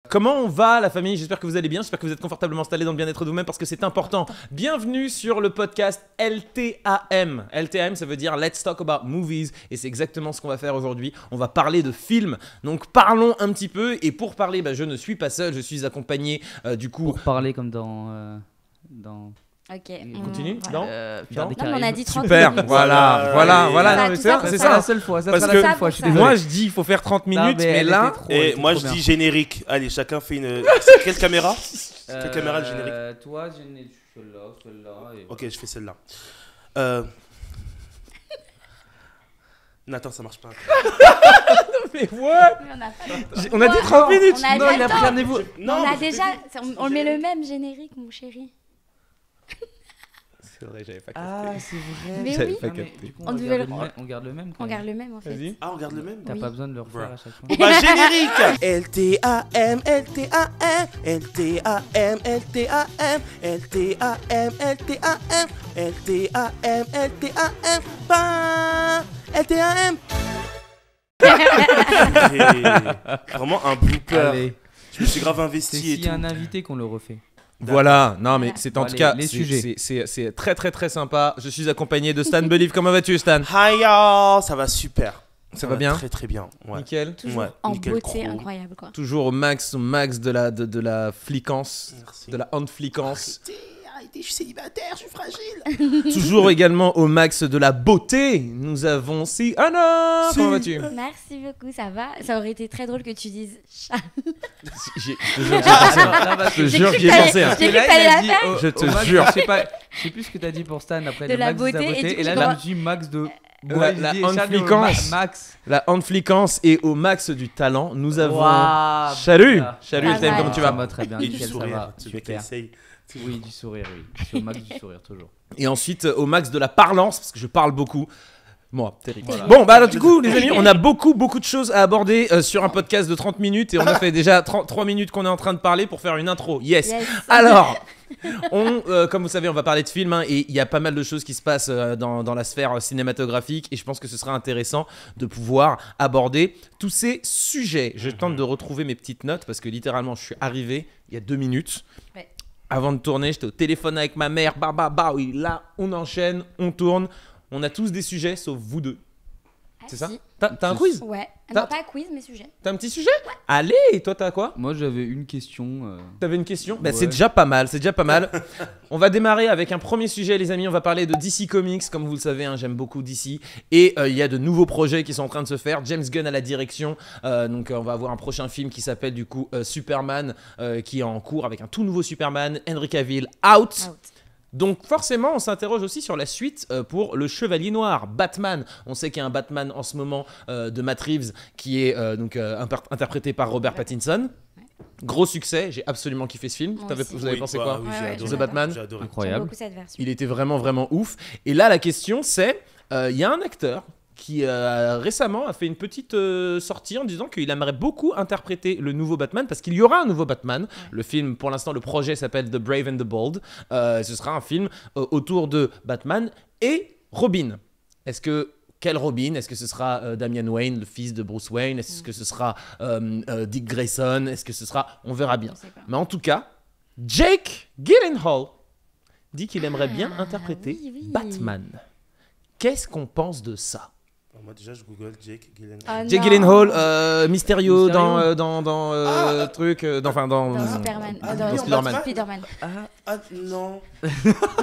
Comment on va la famille? J'espère que vous allez bien, j'espère que vous êtes confortablement installés dans le bien-être de vous-même parce que c'est important. Bienvenue sur le podcast LTAM. LTAM ça veut dire Let's Talk About Movies et c'est exactement ce qu'on va faire aujourd'hui. On va parler de films, donc parlons un petit peu et pour parler, je ne suis pas seul, je suis accompagné du coup... Pour parler comme dans... Ok. Continue. Voilà. Dans Non, mais on a dit 30 Super, minutes. voilà. Ouais, C'est ça, ça. la seule fois, ça Parce sera que la seule fois, je suis désolé. Moi je dis il faut faire 30 minutes, mais elle là... était trop- Et était moi trop je bien. dis générique. Allez, chacun fait une. C'est quelle caméra? Quelle caméra le générique? Toi, celle-là. Et... Ok, je fais celle-là. Nathan, ça marche pas. Mais what? Mais on a pas- On a dit 30 minutes. On a Non, pas il le a temps. pris un niveau. On a déjà. On met le même générique, mon chéri. C'est vrai, j'avais pas Ah, c'est vrai. Mais J'avais oui. pas Ah, mais capté. du coup, On devait on garde le même. quand On même. garde le même en fait. Vas-y. Ah, on regarde le même. T'as Oui. pas besoin de le refaire Bruh. à chaque fois. Bon bah générique. LTAM, LTAM, LTAM, LTAM, LTAM, LTAM, LTAM, LTAM, bah, LTAM. Vraiment un blooper. Allez, Je me suis grave c'est investi et s'il y a tout. un invité qu'on le refait. Voilà, non mais Voilà. c'est en Bon, tout allez, cas les sujets. c'est très très très sympa. Je suis accompagné de Stan Believe. Comment vas-tu Stan? Hi y'all, ça va super. Ça va bien? Très très bien. Ouais. Nickel. Toujours Ouais, en nickel, beauté trop. incroyable quoi. Toujours au max de la fliquance, Merci. de la hand-fliquance. Arrêtez, je suis célibataire, je suis fragile. Toujours également au max de la beauté. Nous avons Anna. Comment vas-tu? Merci beaucoup, ça va. Ça aurait été très drôle que tu dises chat. Je te jure, j'y ai pensé. Je te jure, j'y ai pensé. J'ai cru que t'allais la faire. Je te jure. Je sais plus ce que t'as dit pour Stan après De le la Max de beauté, et du coup, et là j'ai je me droit- suis Max de... La hand-fliquance. Max. La hand-fliquance et au max du talent. Nous avons. Waouh, Salut, putain. salut Pas Stan, mal. comment tu Ça vas? va très bien, Et du nickel, ça sourire. va, Ce mec super. essaye. Oui, du sourire, oui. C'est au max du sourire, toujours. Et ensuite au max de la parlance parce que je parle beaucoup. Moi, terrible. Voilà. Bon, alors du coup, les amis, on a beaucoup de choses à aborder sur un podcast de 30 minutes et on a fait déjà 3 minutes qu'on est en train de parler pour faire une intro. Yes. Yes. Alors, comme vous savez, on va parler de films et il y a pas mal de choses qui se passent dans la sphère cinématographique et je pense que ce sera intéressant de pouvoir aborder tous ces sujets. Je tente de retrouver mes petites notes parce que littéralement, je suis arrivé il y a 2 minutes. Ouais. Avant de tourner, j'étais au téléphone avec ma mère. Oui, là, on enchaîne, on tourne. On a tous des sujets sauf vous deux. Ah, C'est ça? si. T'as un quiz? Ouais. T'as- Non, pas quiz, mais sujet. T'as un petit sujet? Allez, et toi t'as quoi? Moi j'avais une question. T'avais une question? Ouais. C'est déjà pas mal, On va démarrer avec un premier sujet les amis, on va parler de DC Comics, comme vous le savez, hein, j'aime beaucoup DC. Et il y a de nouveaux projets qui sont en train de se faire, James Gunn à la direction, donc on va avoir un prochain film qui s'appelle du coup Superman, qui est en cours avec un tout nouveau Superman, Henry Cavill, out. Donc forcément, on s'interroge aussi sur la suite pour le Chevalier Noir, Batman. On sait qu'il y a un Batman en ce moment de Matt Reeves qui est interprété par Robert Pattinson. Gros succès, j'ai absolument kiffé ce film. Moi aussi. Vous avez pensé quoi? Oui, Ouais, j'ai ouais, adoré. The Batman. J'ai adoré. J'aime Incroyable. beaucoup cette version. Il était vraiment vraiment ouf. Et là, la question c'est, il y a un acteur qui récemment a fait une petite sortie en disant qu'il aimerait beaucoup interpréter le nouveau Batman parce qu'il y aura un nouveau Batman. Le film, pour l'instant, le projet s'appelle The Brave and the Bold. Ce sera un film autour de Batman et Robin. Quel Robin? Est-ce que ce sera Damian Wayne, le fils de Bruce Wayne? Est-ce que ce sera Dick Grayson? Est-ce que ce sera... On verra bien. Je sais pas. Mais en tout cas, Jake Gyllenhaal dit qu'il aimerait bien interpréter oui. Batman. Qu'est-ce qu'on pense de ça? Moi déjà je google Jake Gyllenhaal. Oh, Jake non. Gyllenhaal, Mysterio Mysterio. dans truc, dans Superman. Ah, Dans lui, en Spider-Man. Batman. Spider-Man. Ah non.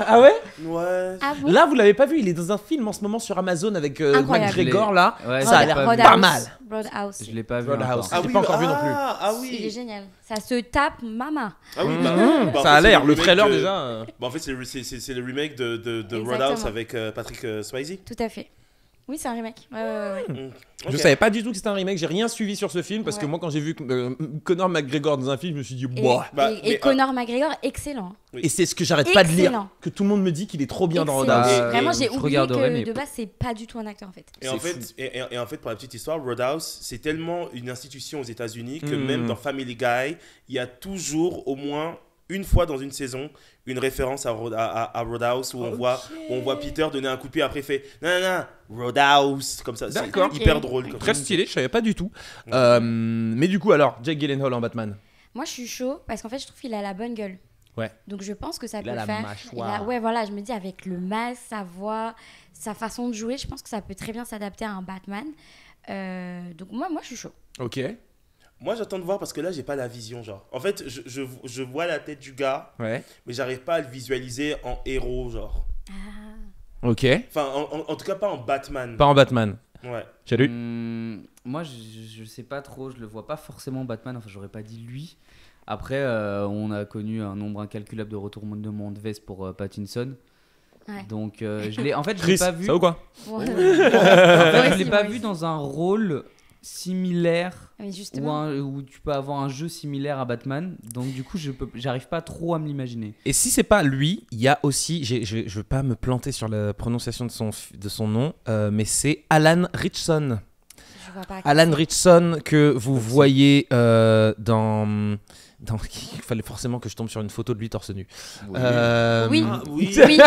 Ah ouais? Ouais. Ah bon? Là vous l'avez pas vu, il est dans un film en ce moment sur Amazon avec Incroyable. McGregor là. Ouais, Ça a j'ai l'air pas vu. pas mal. Roadhouse. Je l'ai pas vu Roadhouse. encore. J'ai pas encore vu non plus. Ah Il est oui. génial. Ça se tape, maman. Ah oui. Mmh, bah, en ça a fait, l'air, c'est le remake trailer de- déjà. Bah, en fait c'est le remake de Exactement. Roadhouse avec Patrick Swayze. Tout à fait. Oui, c'est un remake. Ouais. Je Ok. savais pas du tout que c'était un remake, j'ai rien suivi sur ce film parce que Ouais. moi quand j'ai vu Conor McGregor dans un film, je me suis dit Et, boah. Bah, et mais, Conor McGregor, excellent. Et c'est ce que j'arrête pas de lire, Excellent. que tout le monde me dit qu'il est trop bien dans Excellent. Roadhouse. Vraiment, Et j'ai je oublié regarderai, que mais- de base, c'est pas du tout un acteur en fait. Et en C'est fait, et en fait, pour la petite histoire, Roadhouse, c'est tellement une institution aux États-Unis que Mm. même dans Family Guy, il y a toujours au moins une fois dans une saison une référence à Roadhouse où on voit Peter donner un coup de pied après il fait non, Roadhouse comme ça. C'est D'accord. hyper drôle. Comme Très ça. stylé, je savais pas du tout. Mais du coup alors, Jake Gyllenhaal en Batman. Moi, je suis chaud parce qu'en fait, je trouve qu'il a la bonne gueule. Ouais. Donc, je pense que ça Il peut a le la faire. mâchoire. Ouais, voilà, je me dis, avec le masque, sa voix, sa façon de jouer, je pense que ça peut très bien s'adapter à un Batman. Donc, moi, je suis chaud. Ok. Moi, j'attends de voir parce que là, j'ai pas la vision, genre. En fait, je vois la tête du gars, Ouais. mais j'arrive pas à le visualiser en héros, genre. Ok. Enfin, en tout cas, pas en Batman. Pas en Batman. Ouais. Salut. Moi, je sais pas trop, je le vois pas forcément Batman, enfin, j'aurais pas dit lui. Après, on a connu un nombre incalculable de retournements de veste pour Pattinson. Ouais. Donc, en fait, je Chris, l'ai pas vu. ça ou quoi? Ouais. En fait, Ouais, je l'ai si, pas moi vu aussi. dans un rôle similaire Mais justement. où tu peux avoir un jeu similaire à Batman. Donc, du coup, j'arrive pas trop à me l'imaginer. Et si c'est pas lui, il y a aussi, je veux pas me planter sur la prononciation de son nom, mais c'est Alan Ritchson. Je vois pas. Alan Ritchson que vous voyez dans il fallait forcément que je tombe sur une photo de lui torse nu. Oui. Ah, oui. Oui, oui.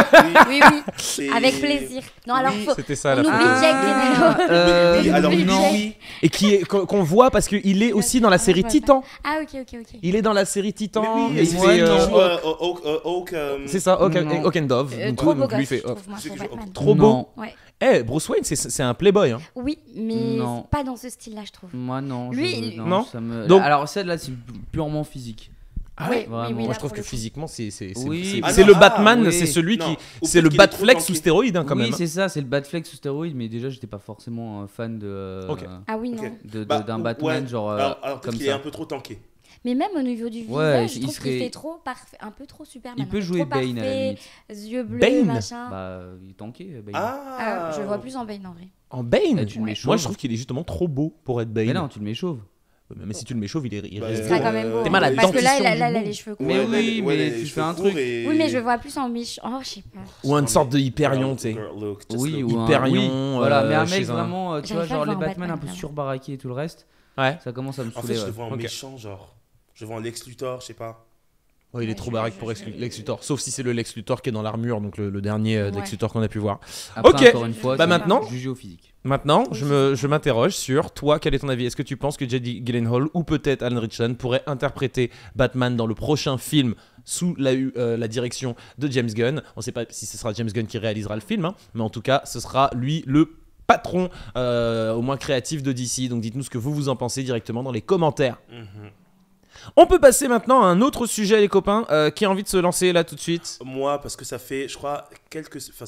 oui. C'est- Avec plaisir. Non, alors, Oui, faut... C'était ça on la oublie photo. Jack Gyllenhaal. Oui, alors oui, lui, non. oui. Et qu'on voit parce qu'il est aussi dans la série Titan. Ah, ok. Il est dans la série Titan. Mais et oui, il moi, fait, il non. joue Oak. c'est ça, Oak Non. Oak and Dove. Trop beau donc lui gosse, fait. je trouve, moi, c'est pour que je- Batman. Trop Non. beau. Ouais. Bruce Wayne, c'est un playboy. Hein. Oui, mais Non. pas dans ce style-là, je trouve. Moi, non. Lui, non. Ça me... Donc- Alors, celle-là, c'est purement physique. Ah Oui, ouais. Vraiment. Moi, là, je trouve pour que le coup. physiquement, c'est Oui. Ah c'est non, le Batman, oui. c'est celui Non. qui. Ou C'est le peut-être qu'il est trop Batflex tanké. sous stéroïde, hein, quand Oui, même. c'est ça, c'est le Batflex sous stéroïde, mais déjà, j'étais pas forcément fan de, Ok. Ah oui, non. Ok. d'un Batman, ouais. genre Alors comme peut-être qu'il est ça. un peu trop tanké. Mais même au niveau du Ouais, visage, je il trouve qu'il serait- fait trop parfait, un peu trop Superman. Il peut en fait, jouer trop Bane à la parfait, limite. yeux bleus, Bane machin. Bah, il est tanké, Bane. Ah, je le vois plus en Bane en vrai. En Bane. Eh, tu le mets Moi, chauve. je trouve qu'il est justement trop beau pour être Bane. Mais non, tu le mets chauve. Mais si tu le mets chauve, il Bah, reste Il beau. sera quand même beau. T'es malade, Parce que là, dentition il a du les cheveux courts. Mais Ouais, oui, mais les tu cheveux fais un courts truc. et- Oui, mais je le vois plus en miche. Oh, je sais pas. Ou une sorte de Hyperion, tu sais. Girl look, just Oui, look. ou un Hyperion, oui, voilà, mais un chez mec un- vraiment, tu vois, J'arrive pas à genre le les voir en Batman un peu Batman, surbaraqués et tout le reste, Ouais. ça commence à me En fait, saouler. je le ouais. vois en Ok. méchant, genre. Je le vois en Lex Luthor, je sais pas. Ouais, il est Ouais, trop je- baraque je- pour je- Lex Luthor. Sauf si c'est le Lex Luthor qui est dans l'armure, donc le dernier Ouais. Lex Luthor qu'on a pu voir. Après, Ok. encore une fois, Bah c'est maintenant- jugé au physique. Maintenant, Oui, je m'interroge sur toi, quel est ton avis? Est-ce que tu penses que J.D. Gyllenhaal ou peut-être Alan Ritchson pourrait interpréter Batman dans le prochain film sous la direction de James Gunn? On ne sait pas si ce sera James Gunn qui réalisera le film, hein, mais en tout cas, ce sera lui le patron, au moins créatif de DC. Donc dites-nous ce que vous en pensez directement dans les commentaires. Mhm. On peut passer maintenant à un autre sujet, les copains. Qui a envie de se lancer là tout de suite? Moi, parce que ça fait, je crois, enfin,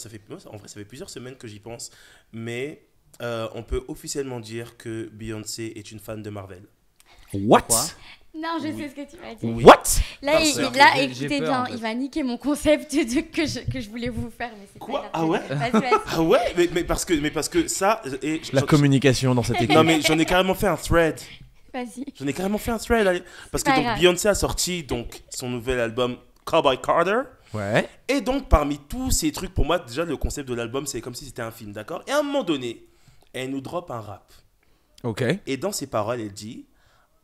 en vrai, ça fait plusieurs semaines que j'y pense, mais on peut officiellement dire que Beyoncé est une fan de Marvel. What? Quoi? Non, je sais ce que tu vas dire. What? Là, Parce il- que là j'ai écoutez peur, bien, en fait. il va niquer mon concept que je voulais vous faire. Mais c'est pas Quoi? grave. Ah ouais? Vas-y. Ah ouais, mais parce que ça, et La communication dans cette équipe. non mais j'en ai carrément fait un thread. Vas-y. J'en ai carrément fait un thread. Allez. Parce que pas donc grave. Beyoncé a sorti donc son nouvel album Cowboy Carter. Ouais. Et donc parmi tous ces trucs, pour moi déjà le concept de l'album c'est comme si c'était un film, d'accord? Et à un moment donné, elle nous drop un rap. Ok. Et dans ses paroles, elle dit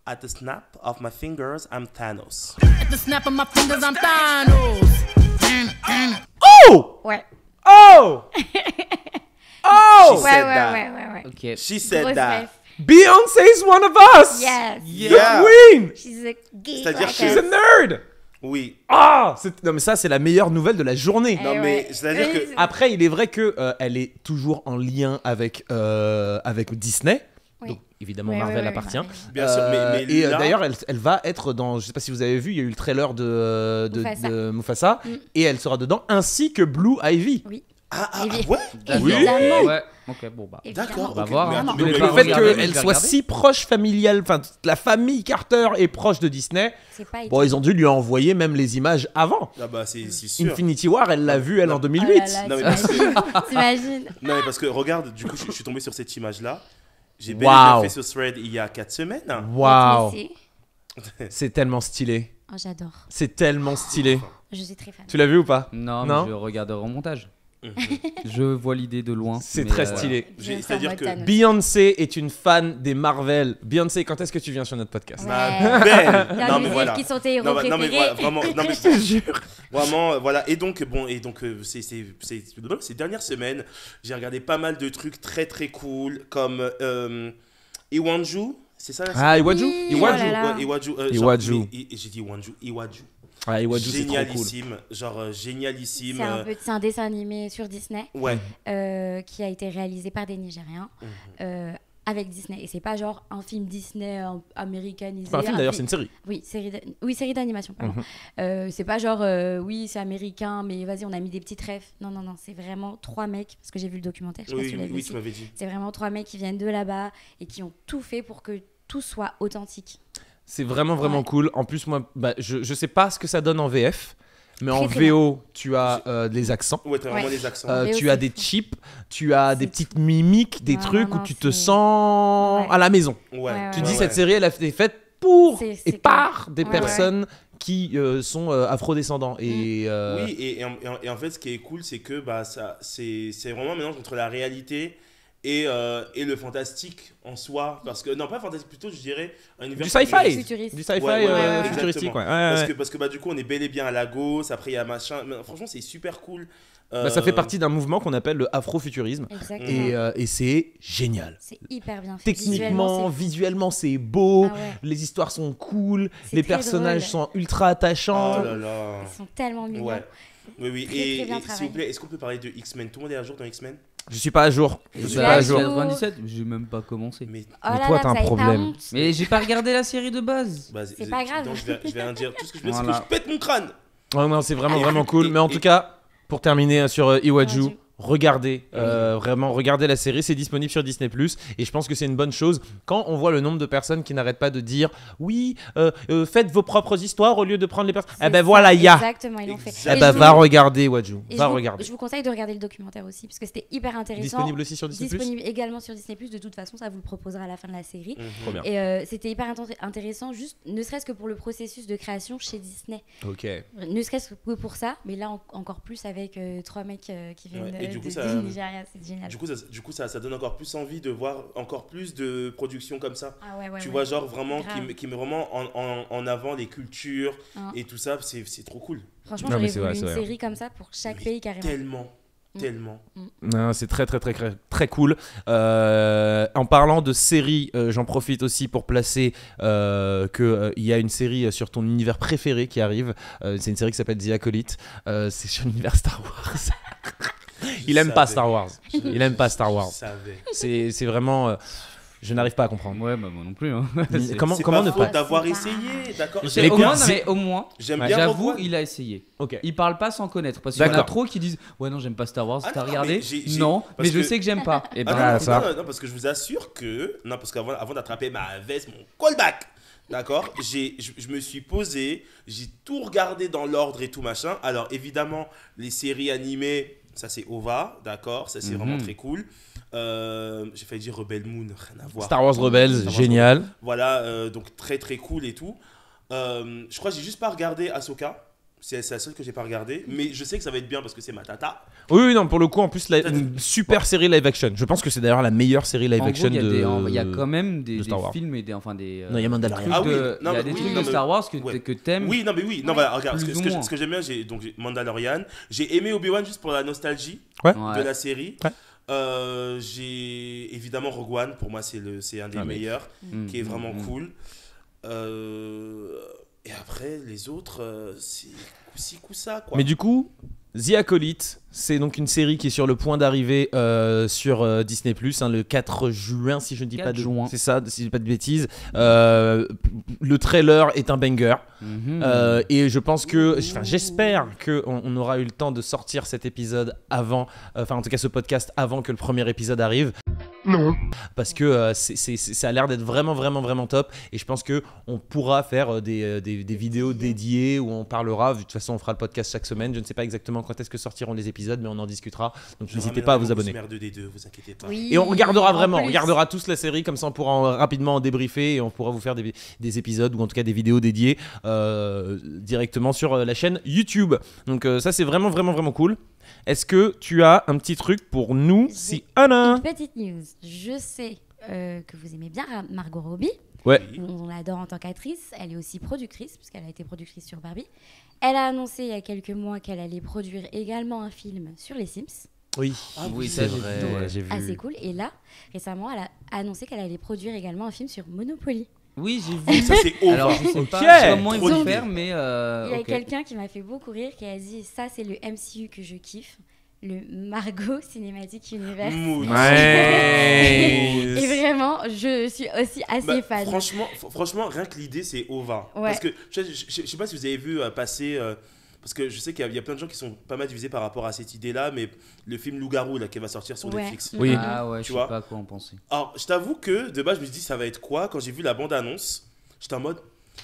At the snap of my fingers, I'm Thanos. At the snap of my fingers, I'm Thanos. Oh! Ouais. Oh! Oh! She Ouais, said ouais, that. ouais. Ok. She said Grosse that. ref. Beyoncé's one of us! Yes. Yeah. The queen! She's a geek. C'est-à-dire like She's us. a nerd! Oui. Ah! Non mais ça c'est la meilleure nouvelle de la journée. Eh Non, mais ouais. c'est-à-dire que- Oui, Après il est vrai que elle est toujours en lien avec Disney. Oui. Donc évidemment Ouais, Marvel ouais, appartient. Bien sûr, mais Et là- d'ailleurs elle va être dans, je sais pas si vous avez vu, il y a eu le trailer de Mufasa. de Mufasa Mm. et elle sera dedans ainsi que Blue Ivy. Oui. Ah Évi- ouais. Évidemment. Ouais. Ok, bon bah. Évidemment. D'accord. On va ok, voir, mais hein. attends, Je mais- vais Le pas fait regarder, mais je qu'elle vais soit regarder. si proche familiale, enfin la famille Carter est proche de Disney, C'est pas bon ils ont dû lui envoyer même les images avant. Ah bah c'est sûr. Infinity War, elle l'a vu elle en Oh 2008. là Non, mais là, parce t'imagines. Non mais parce que regarde, du coup je suis tombé sur cette image-là. J'ai bel et Wow. bien fait ce thread il y a 4 semaines. Waouh, Mais c'est tellement stylé. Oh, j'adore. C'est tellement stylé. Je suis très fan. Tu l'as vu ou pas? Non, Non. mais je regarderai en montage. Je vois l'idée de loin. C'est mais, très stylé. Je vais C'est-à-dire faire que mode Thanos. Beyoncé est une fan des Marvel. Beyoncé, quand est-ce que tu viens sur notre podcast? Ma Ouais. belle. Viens Non nous mais dire voilà. qui sont tes héros Non, non, mais préférés. voilà, vraiment, non, mais Je te jure. vraiment, voilà. Et donc, ces dernières semaines, j'ai regardé pas mal de trucs très très cool, comme Iwanju. C'est ça la Ah, Iwaju. Oui, Iwaju. oh là là. Ouais, Iwaju. Iwaju. J'ai dit Iwaju. Iwaju. Ah, Iwaju, c'est trop cool. Génialissime. Genre, génialissime. C'est un dessin animé sur Disney Ouais. qui a été réalisé par des Nigériens avec Disney. Et c'est pas genre un film Disney américanisé. C'est pas un film d'ailleurs, c'est une série. Oui, série d'animation, pardon. C'est pas genre, oui, c'est américain, mais vas-y, on a mis des petites refs. Non, c'est vraiment 3 mecs, parce que j'ai vu le documentaire, je sais pas si tu l'as vu Oui, aussi. tu m'avais dit. C'est vraiment 3 mecs qui viennent de là-bas et qui ont tout fait pour que tout soit authentique. C'est vraiment Ouais. cool. En plus, moi, je sais pas ce que ça donne en VF, mais en Très VO, tu as des accents. Ouais, t'as vraiment Ouais. des accents. VO, Tu as c'est des fou. chips, tu as des C'est petites mimiques, des Non, trucs non, où tu te c'est- sens Ouais. à la maison. Ouais. Tu Ouais, dis, ouais. cette série, elle a été faite pour C'est et clair. par des Ouais, personnes qui sont afrodescendants. Et, Oui, et en fait, ce qui est cool, c'est que bah, c'est vraiment un mélange entre la réalité et le fantastique en soi. Parce que, non, pas fantastique, plutôt, je dirais, un univers du sci-fi. Futuriste. Du sci-fi Ouais, futuristique. exactement. Ouais. Ouais. Parce que bah, du coup, on est bel et bien à Lagos, après, il y a machin. Mais, franchement, c'est super cool. Bah, ça fait partie d'un mouvement qu'on appelle le afrofuturisme. Exactement. Et c'est génial. C'est hyper bien fait. Techniquement, visuellement, c'est beau. Ah ouais. Les histoires sont cool. C'est Les très personnages drôle. sont ultra attachants. Oh là là. Ils sont tellement mignons. Ouais. Oui. Très, Et très bien s'il vous travaillé. plaît, est-ce qu'on peut parler de X-Men? Tout le monde est à jour dans X-Men? Je suis pas à jour. Je suis suis pas à jour. 97, j'ai même pas commencé. Mais Oh là toi, là, t'as un vous avez pas problème. honte. Mais j'ai pas regardé la série de base. bah, C'est pas grave. donc, je vais rien dire. Tout ce que je veux, c'est que Voilà. je pète mon crâne. Ouais, non, c'est vraiment cool. Et- Mais en et- tout cas, pour terminer sur Iwaju, Iwaju. regardez, vraiment, regardez la série. C'est disponible sur Disney+. Et je pense que c'est une bonne chose quand on voit le nombre de personnes qui n'arrêtent pas de dire oui, faites vos propres histoires au lieu de prendre les personnes. Eh C'est ben ça, voilà, il y a. Exactement, ils l'ont fait. Exactement. Eh Et ben je va vous- regarder Iwaju. et Va je vous- regarder. Je vous conseille de regarder le documentaire aussi, parce que c'était hyper intéressant. Disponible aussi sur Disney+. Disponible également sur Disney+. De toute façon, ça vous le proposera à la fin de la série. Trop bien. Et c'était hyper intéressant, juste ne serait-ce que pour le processus de création chez Disney. Ok. Ne serait-ce que pour ça, mais là encore plus avec 3 mecs qui viennent Ouais, et du coup, de ça- Nigeria, c'est génial. Du coup, ça donne encore plus envie de voir encore plus de productions comme ça. Ah ouais, Tu ouais. vois, genre vraiment Grave. qui met vraiment en avant les cultures Hein. et tout ça, c'est trop cool. Franchement, Non, mais j'aurais c'est voulu vrai, une c'est vrai. série comme ça pour chaque Mais pays carrément. Tellement. Non, c'est très cool. En parlant de séries, j'en profite aussi pour placer qu'il y a une série sur ton univers préféré qui arrive. C'est une série qui s'appelle The Acolyte. C'est sur l'univers Star Wars. Il aime pas Star Wars. Il aime pas Star Wars. Je savais. C'est vraiment. Je n'arrive pas à comprendre. Ouais, bah moi non plus. Hein. Comment C'est comment pas ne faute pas. d'avoir C'est essayé, d'accord. C'est- Au Écoute, moins, non, c'est- mais au moins, J'aime Ouais, bien j'avoue, Rogue One. il a essayé. Ok. Il parle pas sans connaître parce qu'il y en a D'accord. trop qui disent ouais non j'aime pas Star Wars, Ah t'as non, regardé mais j'ai- Non, parce mais je que- sais que j'aime pas. Et ben Ah, ça. Non, parce que je vous assure que. Non, parce qu'avant d'attraper ma veste, mon callback, d'accord, je me suis posé, j'ai tout regardé dans l'ordre et tout machin. Alors, évidemment, les séries animées, ça c'est OVA, d'accord, ça c'est vraiment très cool. J'ai failli dire Rebel Moon, rien à voir. Star Wars Rebels, Star Wars génial. Voilà, donc très cool et tout. Je crois que j'ai juste pas regardé Ahsoka. C'est la seule que j'ai pas regardé, mais je sais que ça va être bien parce que c'est ma tata. Oui, non, pour le coup, en plus, une super série live action. Je pense que c'est d'ailleurs la meilleure série live en gros, action il y a quand même des Star Wars. films et des enfin des Non, il y a Mandalorian. trucs Ah oui, de- non, il y a mais des oui, trucs non, de mais- Star Wars ouais. que t'aimes. Oui, non, mais oui. Non, voilà, regarde, Plus ou ce moins. que j'aime bien, j'ai Mandalorian. J'ai aimé Obi-Wan juste pour la nostalgie Ouais. de la série. Ouais. J'ai évidemment Rogue One, pour moi, c'est un des Ah, mais- meilleurs, qui est vraiment Mm. cool. Et après, les autres, c'est coup-ci, coup-ça, quoi. Mais du coup, The Acolyte, c'est donc une série qui est sur le point d'arriver sur Disney+, le 4 juin, si je ne dis 4 pas de juin. c'est ça, si je dis pas de bêtises. Le trailer est un banger. Mhm. Et je pense que, enfin, j'espère qu'on aura eu le temps de sortir cet épisode avant, enfin en tout cas ce podcast avant que le premier épisode arrive. Non. Parce que ça a l'air d'être vraiment top. Et je pense qu'on pourra faire des vidéos dédiées où on parlera. De toute façon, on fera le podcast chaque semaine. Je ne sais pas exactement quand est-ce que sortiront les épisodes, mais on en discutera. Donc n'hésitez pas à vous abonner. Merde des deux, vous inquiétez pas. Oui, Et on regardera en vraiment, on plus. regardera tous la série, comme ça on pourra rapidement en débriefer et on pourra vous faire des épisodes ou en tout cas des vidéos dédiées directement sur la chaîne YouTube. Donc ça c'est vraiment cool. Est-ce que tu as un petit truc pour nous, si Anna? Une petite news. Je sais que vous aimez bien Margot Robbie. Ouais. Oui. On l'adore en tant qu'actrice. Elle est aussi productrice, puisqu'elle a été productrice sur Barbie. Elle a annoncé il y a quelques mois qu'elle allait produire également un film sur les Sims. Oui, oui, c'est ça, j'ai vrai, vu, ouais. j'ai vu. Assez cool. Et là, récemment, elle a annoncé qu'elle allait produire également un film sur Monopoly. Oui, j'ai Oh, vu. ça, c'est over. Alors, je sais Ok. pas comment ils Trop vont d'idées. faire, mais. Il y a ok. quelqu'un qui m'a fait beaucoup rire qui a dit ça, c'est le MCU que je kiffe, le Margot Cinematic Universe. Mood. Ouais. Et vraiment, je suis aussi assez Bah, fan. franchement, rien que l'idée, c'est over. Ouais. Parce que je sais pas si vous avez vu passer. Parce que je sais qu'il y a plein de gens qui sont pas mal divisés par rapport à cette idée-là, mais le film Loup-garou là, qui va sortir sur Ouais. Netflix. Oui. Ah ouais, Tu je vois. sais pas à quoi en penser. Alors, je t'avoue que de base, je me suis dit, ça va être quoi? Quand j'ai vu la bande-annonce, j'étais en mode,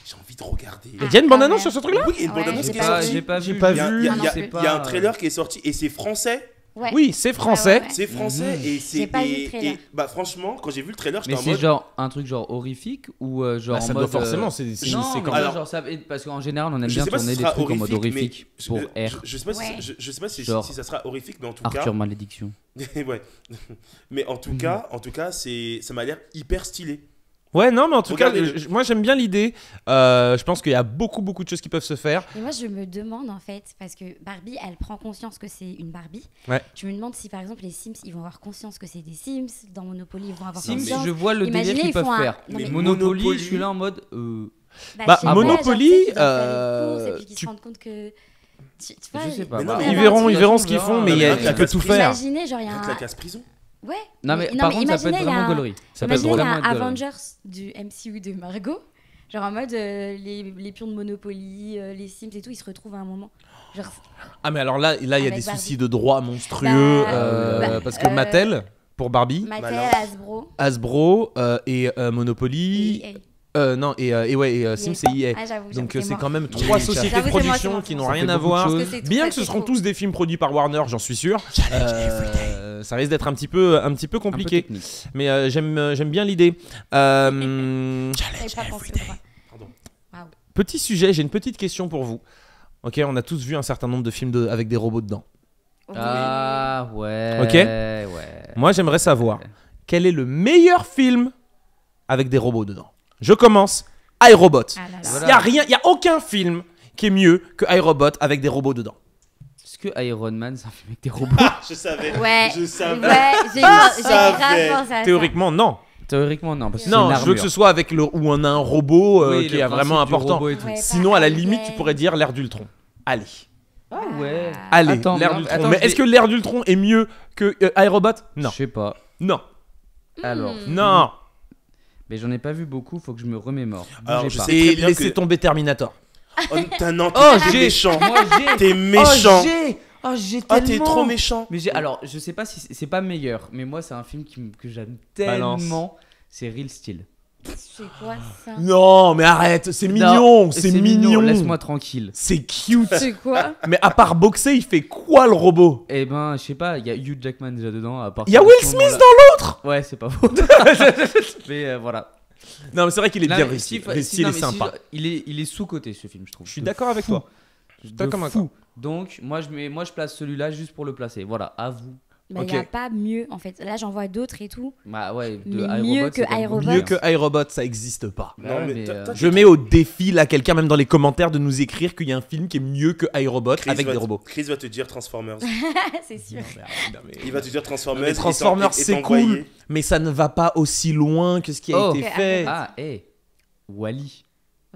j'ai envie de regarder. Il y a une bande-annonce ouais. sur ce truc-là? Oui, il y a une Ouais, bande-annonce j'ai qui est pas sortie. J'ai pas J'ai vu. pas Il y a, vu. il y a- Ah non il y a- plus. il y a un trailer qui est sorti et c'est français. Ouais. Oui, c'est français. Ouais. C'est français et c'est. J'ai pas vu le trailer. bah, franchement, quand j'ai vu le trailer, Mais j'étais en c'est mode. genre un truc genre horrifique ou genre Bah, ça en doit mode. forcément, c'est Non, c'est mais quand Alors- genre ça, parce qu'en général on aime Je bien sais pas si tourner ce des sera trucs en mode horrifique mais pour je, R. je sais pas si, Ouais. je sais pas si, Genre si ça sera horrifique, mais en tout Arthur Malédiction. cas. Ouais. Mais en tout cas, ça m'a l'air hyper stylé. Ouais, non, mais en tout cas, Regardez-le. moi j'aime bien l'idée. Je pense qu'il y a beaucoup de choses qui peuvent se faire. Et moi, je me demande en fait, parce que Barbie, elle prend conscience que c'est une Barbie. Ouais. Je me demande si par exemple les Sims, ils vont avoir conscience que c'est des Sims. Dans Monopoly, ils vont avoir Sims, conscience. je vois le Imaginez, délire qu'ils ils font peuvent un- faire. non, Mais mais- Monopoly, Monopoly. je suis là en mode. Bah, je sais pas, Monopoly, genre, tu sais, ils doivent faire les courses et puis qu'ils tu- se rendent compte que. Tu vois, Je sais pas. Mais non, bah, mais on Ils va verront, voir, ils verront ce qu'ils font, mais il y a- Non, tu mais peux tout faire. Imaginez, genre, il y a Avec un. la casse-prison. Ouais. Non, mais non, par mais contre, ça peut imaginez, être il y a vraiment un- gaulerie. Ça peut être Imaginez, il y a vraiment un être gaulerie. Avengers du MCU de Margot. Genre en mode les pions de Monopoly, les Sims et tout, ils se retrouvent à un moment. Genre, Ah, mais alors là, il y a Avec des Barbie. soucis de droit monstrueux. Bah, Parce que Mattel, pour Barbie, Mattel, Malin. Hasbro. Hasbro et Monopoly. EA. Non, et Sims et EA. Ah, j'avoue, Donc j'avoue, c'est quand même Oui, trois ça. sociétés de J'avoue, c'est moi, production c'est moi, qui c'est n'ont moi. rien Ça à fait beaucoup de voir. choses. Parce que c'est Bien trop, que ce c'est seront trop. tous des films produits par Warner, j'en suis sûr. Ça risque d'être un petit peu Un peu compliqué. technique. Mais j'aime bien l'idée. J'avais pas pensé au droit. Pardon. Waouh. Petit sujet, j'ai une petite question pour vous. Ok, on a tous vu un certain nombre de films avec des robots dedans. Ah ouais. Ok. Ouais. Moi, j'aimerais savoir quel est le meilleur film avec des robots dedans. Je commence. iRobot. Ah là là. Voilà. Il y a aucun film qui est mieux que iRobot avec des robots dedans. Est-ce que Iron Man, c'est un film avec des robots? Ah, je savais. Ouais. Je savais. Ouais, j'ai savais. grave pensé à ça. Théoriquement, non. Théoriquement, non. Parce que Non, c'est une je veux que ce armure. soit avec où on a un robot Oui, qui le est vraiment principe du important. robot et tout. Ouais, Sinon, à la pareil, limite, ouais. tu pourrais dire l'ère d'Ultron. Allez. Ah ouais. Allez, Attends, l'ère non, d'Ultron. attends, Mais je est-ce que vais- l'ère d'Ultron est mieux que iRobot? Non. Je sais pas. Non. Alors. Non. Mais j'en ai pas vu beaucoup, faut que je me remémore. Alors, Bougez je pas. sais- très Et bien laissez que- tomber Terminator. Oh, t'es un Oh, t'es j'ai méchant. Moi j'ai. T'es méchant. J'ai Ah, t'es tellement. trop méchant. Mais j'ai alors, je sais pas si c'est pas meilleur, mais moi c'est un film que j'aime Balance. tellement, c'est Real Steel. C'est quoi ça? Non, mais arrête, c'est mignon, c'est mignon. Laisse-moi tranquille. C'est cute. C'est quoi? Mais à part boxer, il fait quoi le robot? Eh ben, je sais pas, il y a Hugh Jackman déjà dedans. À part Il y a que Will à ce Smith moment-là- dans l'autre. Ouais, c'est pas faux. Mais voilà. Non, mais c'est vrai qu'il est Non, bien mais réussi. si- Réussi, si- il non, est mais sympa. si- il est sous-coté ce film, je trouve. Je suis De d'accord avec fou. toi. Je suis De d'accord avec fou. toi. Donc, moi je place celui-là juste pour le placer. Voilà, à vous. Bah, il Ok. n'y a pas mieux en fait. Là, j'en vois d'autres et tout. Bah ouais, de Mais iRobot, mieux c'est que quand même iRobot. beaucoup Mieux bien. que iRobot, ça existe pas. Bah Non, ouais, mais mais, toi, Je mets au défi là quelqu'un même dans les commentaires de nous écrire qu'il y a un film qui est mieux que iRobot avec des robots. Chris va te dire Transformers. C'est sûr. Il va te dire Transformers. Mais Transformers, et c'est t'envoyer. cool, mais ça ne va pas aussi loin que ce qui a Oh. été Ok, fait. Ah, Wally.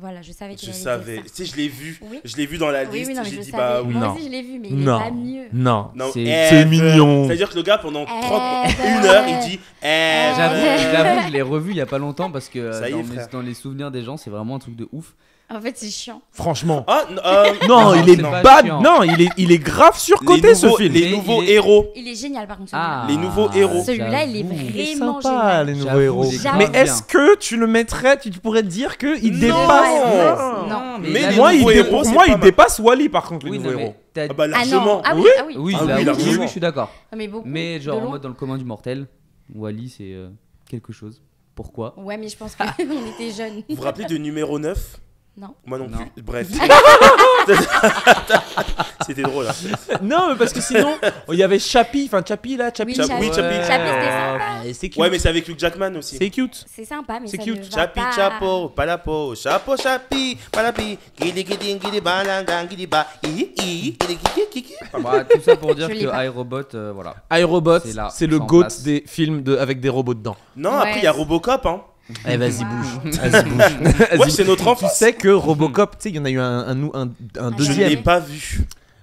Voilà, je savais qu'il Je allait savais. dire Tu ça. sais, je l'ai vu. Oui. Je l'ai vu dans la Oui, liste. oui, non, mais J'ai je dit, savais. bah oui. Moi Non. aussi, je l'ai vu, mais il Non. est pas mieux. Non. Non, C'est- C'est mignon. C'est-à-dire que le gars, pendant 30, ben une heure, il ouais. dit J'avoue, je l'ai revu il y a pas longtemps parce que Ça y est, dans, frère. dans les souvenirs des gens, c'est vraiment un truc de ouf. En fait, c'est chiant. Franchement. Ah, Non, Non, il est c'est pas bad. chiant. Non, il est grave surcoté ce film. Les Mais nouveaux il est- héros. Il est génial par contre. Ah, Les nouveaux héros. Celui-là, il est j'avoue. Il est vraiment sympa, génial. les nouveaux J'avoue, héros. il est grave Mais bien. est-ce que tu le mettrais, tu pourrais dire que il Non. dépasse Non. Mais là, les Moi, nouveaux héros, pour c'est moi, pas il mal. dépasse Wally par contre, les Oui, nouveaux non, mais héros. t'as- Ah bah Ah largement. non, ah oui, Oui. ah oui. Oui, Ah là, oui, oui, largement. oui, je suis d'accord. Non, mais beaucoup. Mais genre de en loin. mode dans le commun du mortel, Wally c'est quelque chose. Pourquoi? Ouais, mais je pense qu'on était jeunes. Vous vous rappelez de numéro 9? Non. Moi non Non. plus. Bref. C'était drôle. Hein. Non, mais parce que sinon, il y avait Chappie là, Chappie. Oui, Chappie. Chappie, c'était sympa. C'est cute. Ouais, mais c'est avec Hugh Jackman aussi. C'est cute. C'est sympa, mais C'est ça cute. ne va Chapi, pas... chapeau, palapo, chapeau, chapi, palapi, gidi, gidi, gidi, balangang, gidi, ba, hi, hi, gidi, gidi, gidi. Bah, tout ça pour dire Je l'ai que pas. iRobot, voilà. iRobot, C'est là, c'est le en GOAT place. des films avec des robots dedans. Non, Ouais. après il y a Robocop, hein. Eh, vas-y, Wow. bouge. Vas-y, bouge. Vas-y. Ouais, c'est notre Tu enfance. sais que Robocop, tu sais, il y en a eu un Je ne deuxième. l'ai pas vu.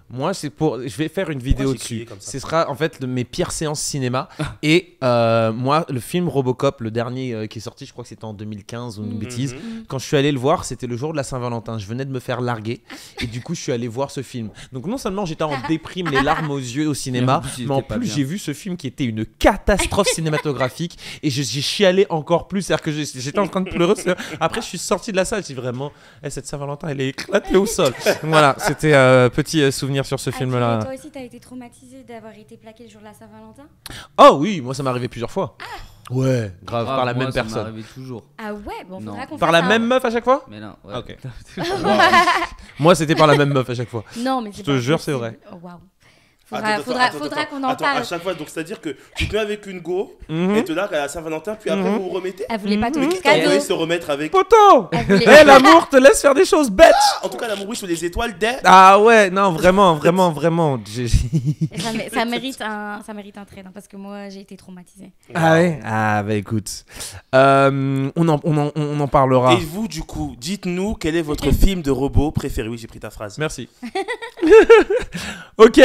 Moi, c'est pour. Je vais faire une vidéo j'ai crié dessus. comme ça Ce sera en fait mes pires séances cinéma. Et moi, le film Robocop, le dernier qui est sorti, je crois que c'était en 2015 ou une bêtise. Quand je suis allé le voir, c'était le jour de la Saint-Valentin. Je venais de me faire larguer. Et du coup, je suis allé voir ce film. Donc, non seulement j'étais en déprime, les larmes aux yeux au cinéma, Mais en plus, il mais en était pas plus, bien. j'ai vu ce film qui était une catastrophe cinématographique. Et j'ai chialé encore plus. C'est-à-dire que j'étais en train de pleurer. Après, je suis sorti de la salle. J'ai dit vraiment, cette Saint-Valentin, elle est éclatée au sol. Donc, voilà, c'était petit souvenir sur ce film-là. Toi aussi, t'as été traumatisé d'avoir été plaqué le jour de la Saint-Valentin? Oh oui, moi ça m'est arrivé plusieurs fois. Ouais, grave, Ah, par la moi, même ça personne. m'arrivait toujours. Ah ouais, bon, Non. faudra qu'on Par fasse la un- même meuf à chaque fois? Mais non, ouais. Ah, ok. Moi c'était par la même meuf à chaque fois. Non, mais c'est Je te pas jure, c'est possible. vrai. Oh, waouh. Attends, Faudra qu'on en attends, parle. à chaque fois, donc c'est-à-dire que tu te mets avec une go, Mhm. et te largues à la Saint-Valentin, puis après vous vous remettez. Elle voulait pas tout Mais le qui t'a envoyé cadeau. se remettre avec. Poto! Elle voulait- Eh, l'amour te laisse faire des choses bêtes! En tout cas, l'amour oui sous les étoiles dès. Ah ouais, non, vraiment, vraiment, vraiment. Et ça mérite un trait, hein, parce que moi, j'ai été traumatisée. Ah ouais? Ah bah écoute. On en parlera. Et vous, du coup, dites-nous quel est votre film de robot préféré. Oui, j'ai pris ta phrase. Merci. Ok.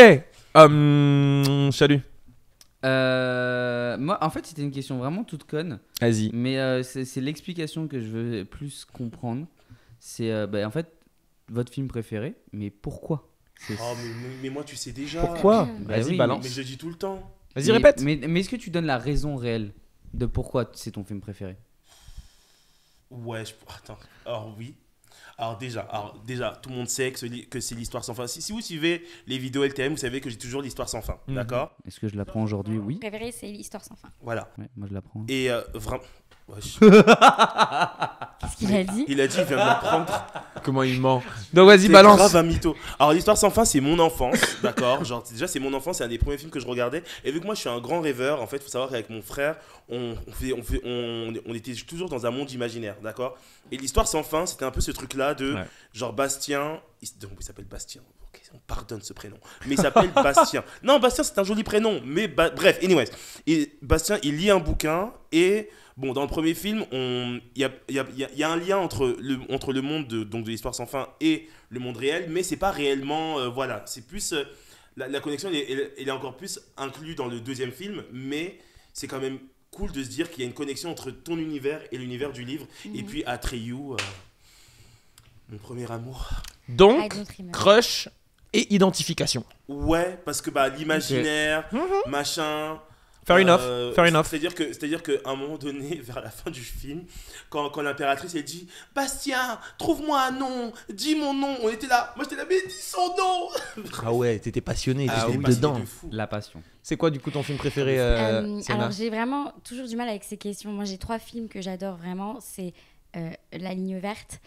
Salut. Moi, en fait, c'était une question vraiment toute conne. Vas-y. Mais c'est l'explication que je veux plus comprendre. C'est en fait votre film préféré, mais pourquoi? Oh, mais moi, tu sais déjà. Pourquoi? Bah Vas-y, oui, balance. Mais je le dis tout le temps. Vas-y, répète. Mais est-ce que tu donnes la raison réelle de pourquoi c'est ton film préféré? Ouais, attends. Alors, oui. Alors déjà, tout le monde sait que c'est l'histoire sans fin. Si vous suivez les vidéos LTM, vous savez que j'ai toujours l'histoire sans fin. Mhm. D'accord? Est-ce que je l'apprends aujourd'hui? Oui. Préféré, c'est l'histoire sans fin. Voilà. Ouais, moi je l'apprends. Et vraiment. Wesh. Qu'est-ce qu'il a dit? Il a dit, il vient de m'apprendre. Comment il ment. Donc vas-y, C'est balance. grave un mytho. Alors, l'histoire sans fin, c'est mon enfance, d'accord? Genre, déjà, c'est mon enfance, c'est un des premiers films que je regardais. Et vu que moi, je suis un grand rêveur, en fait, il faut savoir qu'avec mon frère, on était toujours dans un monde imaginaire, d'accord? Et l'histoire sans fin, c'était un peu ce truc-là de, Ouais. genre, Bastien. Donc, il s'appelle Bastien. Ok, on pardonne ce prénom. Mais il s'appelle Bastien. Non, Bastien, c'est un joli prénom. Mais bref, anyways. Et Bastien, il lit un bouquin et. Bon, dans le premier film, il y a un lien entre le monde de l'histoire sans fin et le monde réel, mais c'est pas réellement. Voilà, c'est plus. La connexion, elle est encore plus inclue dans le deuxième film, mais c'est quand même cool de se dire qu'il y a une connexion entre ton univers et l'univers du livre. Et puis Atreyu, mon premier amour. I Donc, don't remember. crush et identification. Ouais, parce que l'imaginaire, machin. Fair enough, fair enough. C'est-à-dire qu'à un moment donné, vers la fin du film, quand l'impératrice elle dit Bastien, trouve-moi un nom, dis mon nom, on était là, moi j'étais là, mais dis son nom. Ah ouais, t'étais passionné, Ah t'étais oui. dedans. De fou. La passion. C'est quoi du coup ton film préféré, Sienna? Alors, j'ai vraiment toujours du mal avec ces questions. Moi, j'ai 3 films que j'adore vraiment. C'est La Ligne Verte,